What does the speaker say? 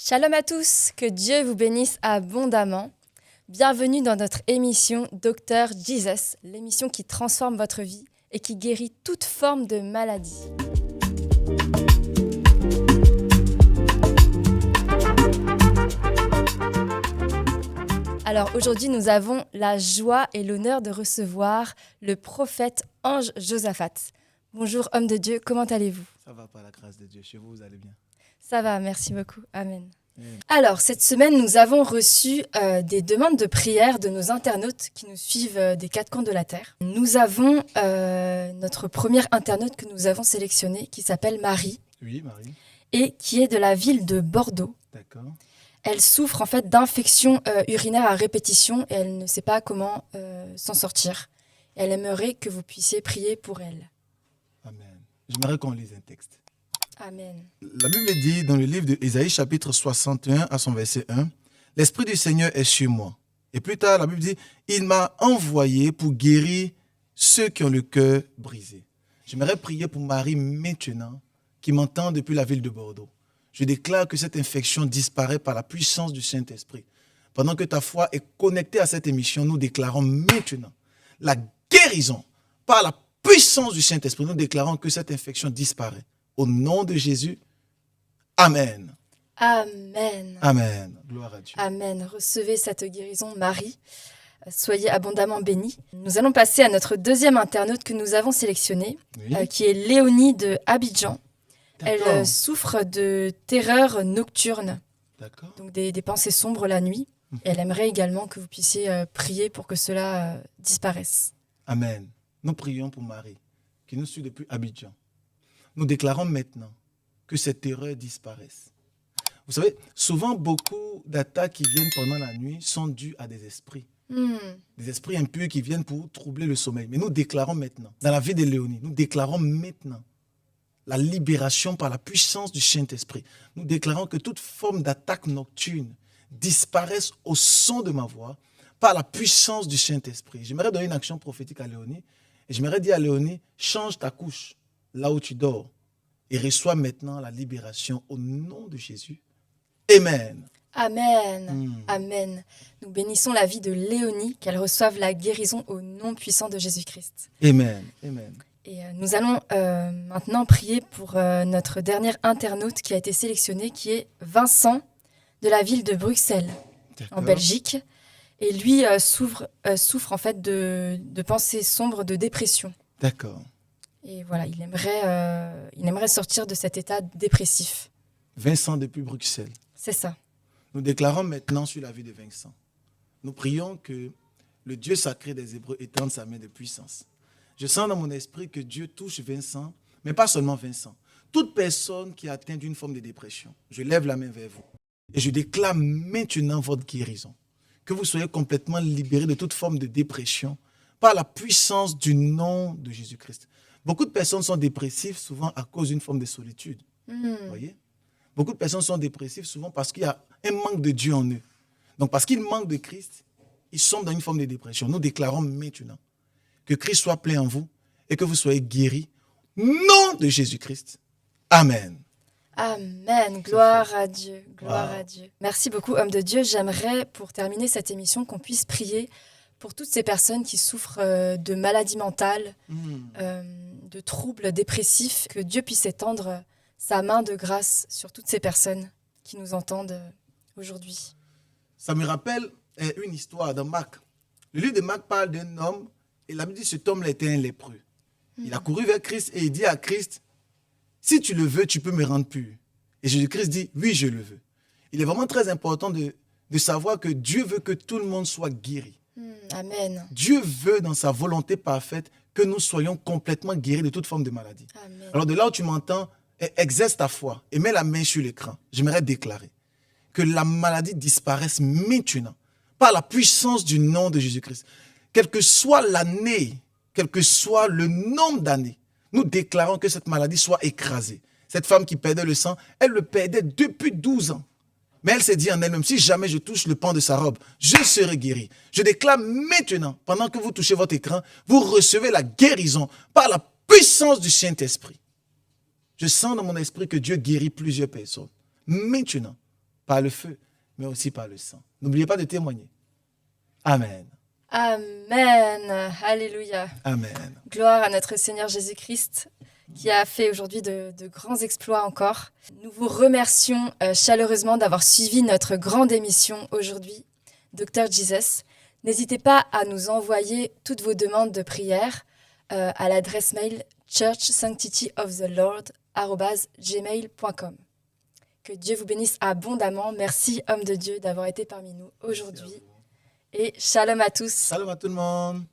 Shalom à tous, que Dieu vous bénisse abondamment. Bienvenue dans notre émission Dr Jesus, l'émission qui transforme votre vie et qui guérit toute forme de maladie. Alors aujourd'hui, nous avons la joie et l'honneur de recevoir le prophète Ange Josaphat. Bonjour homme de Dieu, comment allez-vous ? Ça va par la grâce de Dieu. Chez vous, vous allez bien? Ça va, merci beaucoup. Amen. Alors, cette semaine, nous avons reçu des demandes de prière de nos internautes qui nous suivent des quatre coins de la Terre. Nous avons notre première internaute que nous avons sélectionnée qui s'appelle Marie. Oui, Marie. Et qui est de la ville de Bordeaux. D'accord. Elle souffre en fait d'infections urinaires à répétition et elle ne sait pas comment s'en sortir. Elle aimerait que vous puissiez prier pour elle. Amen. J'aimerais qu'on lise un texte. Amen. La Bible dit dans le livre d'Ésaïe chapitre 61 à son verset 1, « L'Esprit du Seigneur est sur moi. » Et plus tard, la Bible dit, « Il m'a envoyé pour guérir ceux qui ont le cœur brisé. » J'aimerais prier pour Marie maintenant, qui m'entend depuis la ville de Bordeaux. Je déclare que cette infection disparaît par la puissance du Saint-Esprit. Pendant que ta foi est connectée à cette émission, nous déclarons maintenant la guérison par la puissance du Saint-Esprit. Nous déclarons que cette infection disparaît. Au nom de Jésus, Amen. Amen. Amen. Gloire à Dieu. Amen. Recevez cette guérison, Marie. Soyez abondamment bénis. Nous allons passer à notre deuxième internaute que nous avons sélectionné, Oui. qui est Léonie de Abidjan. D'accord. Elle souffre de terreurs nocturnes, D'accord. donc des pensées sombres la nuit. Et elle aimerait également que vous puissiez prier pour que cela disparaisse. Amen. Nous prions pour Marie, qui nous suit depuis Abidjan. Nous déclarons maintenant que ces terreurs disparaissent. Vous savez, souvent, beaucoup d'attaques qui viennent pendant la nuit sont dues à des esprits. Des esprits impurs qui viennent pour troubler le sommeil. Mais nous déclarons maintenant, dans la vie de Léonie, nous déclarons maintenant la libération par la puissance du Saint-Esprit. Nous déclarons que toute forme d'attaque nocturne disparaisse au son de ma voix par la puissance du Saint-Esprit. J'aimerais donner une action prophétique à Léonie et j'aimerais dire à Léonie, change ta couche là où tu dors et reçois maintenant la libération au nom de Jésus. Amen. Amen. Amen. Nous bénissons la vie de Léonie, qu'elle reçoive la guérison au nom puissant de Jésus-Christ. Amen. Amen. Et nous allons maintenant prier pour notre dernier internaute qui a été sélectionné, qui est Vincent de la ville de Bruxelles, en Belgique. Et lui souffre en fait de pensées sombres, de dépression. D'accord. Et voilà, il aimerait sortir de cet état dépressif. Vincent depuis Bruxelles. C'est ça. Nous déclarons maintenant sur la vie de Vincent. Nous prions que le Dieu sacré des Hébreux étende sa main de puissance. Je sens dans mon esprit que Dieu touche Vincent, mais pas seulement Vincent. Toute personne qui est atteinte d'une forme de dépression, je lève la main vers vous. Et je déclare maintenant votre guérison. Que vous soyez complètement libérés de toute forme de dépression par la puissance du nom de Jésus-Christ. Beaucoup de personnes sont dépressives souvent à cause d'une forme de solitude. Voyez? Beaucoup de personnes sont dépressives souvent parce qu'il y a un manque de Dieu en eux. Donc parce qu'ils manquent de Christ, ils sont dans une forme de dépression. Nous déclarons maintenant que Christ soit plein en vous et que vous soyez guéris. Nom de Jésus-Christ. Amen. Amen. Gloire à Dieu. Gloire Wow. à Dieu. Merci beaucoup, homme de Dieu. J'aimerais, pour terminer cette émission, qu'on puisse prier pour toutes ces personnes qui souffrent de maladies mentales, de troubles dépressifs, que Dieu puisse étendre sa main de grâce sur toutes ces personnes qui nous entendent aujourd'hui. Ça me rappelle une histoire dans Marc. Le livre de Marc parle d'un homme et la Bible dit que cet homme-là était un lépreux. Il a couru vers Christ et il dit à Christ, si tu le veux, tu peux me rendre pur. Et Jésus-Christ dit, oui, je le veux. Il est vraiment très important de savoir que Dieu veut que tout le monde soit guéri. Amen. Dieu veut, dans sa volonté parfaite, que nous soyons complètement guéris de toute forme de maladie. Amen. Alors de là où tu m'entends, exerce ta foi et mets la main sur l'écran. J'aimerais déclarer que la maladie disparaisse maintenant par la puissance du nom de Jésus-Christ. Quelle que soit l'année, quel que soit le nombre d'années, nous déclarons que cette maladie soit écrasée. Cette femme qui perdait le sang, elle le perdait depuis 12 ans. Mais elle s'est dit en elle-même, si jamais je touche le pan de sa robe, je serai guérie. Je déclare maintenant, pendant que vous touchez votre écran, vous recevez la guérison par la puissance du Saint-Esprit. Je sens dans mon esprit que Dieu guérit plusieurs personnes. Maintenant, par le feu, mais aussi par le sang. N'oubliez pas de témoigner. Amen. Amen. Alléluia. Amen. Gloire à notre Seigneur Jésus-Christ qui a fait aujourd'hui de grands exploits encore. Nous vous remercions chaleureusement d'avoir suivi notre grande émission aujourd'hui, Dr Jesus. N'hésitez pas à nous envoyer toutes vos demandes de prière à l'adresse mail churchsanctityofthelord@gmail.com. Que Dieu vous bénisse abondamment. Merci, homme de Dieu, d'avoir été parmi nous aujourd'hui. Et shalom à tous. Shalom à tout le monde.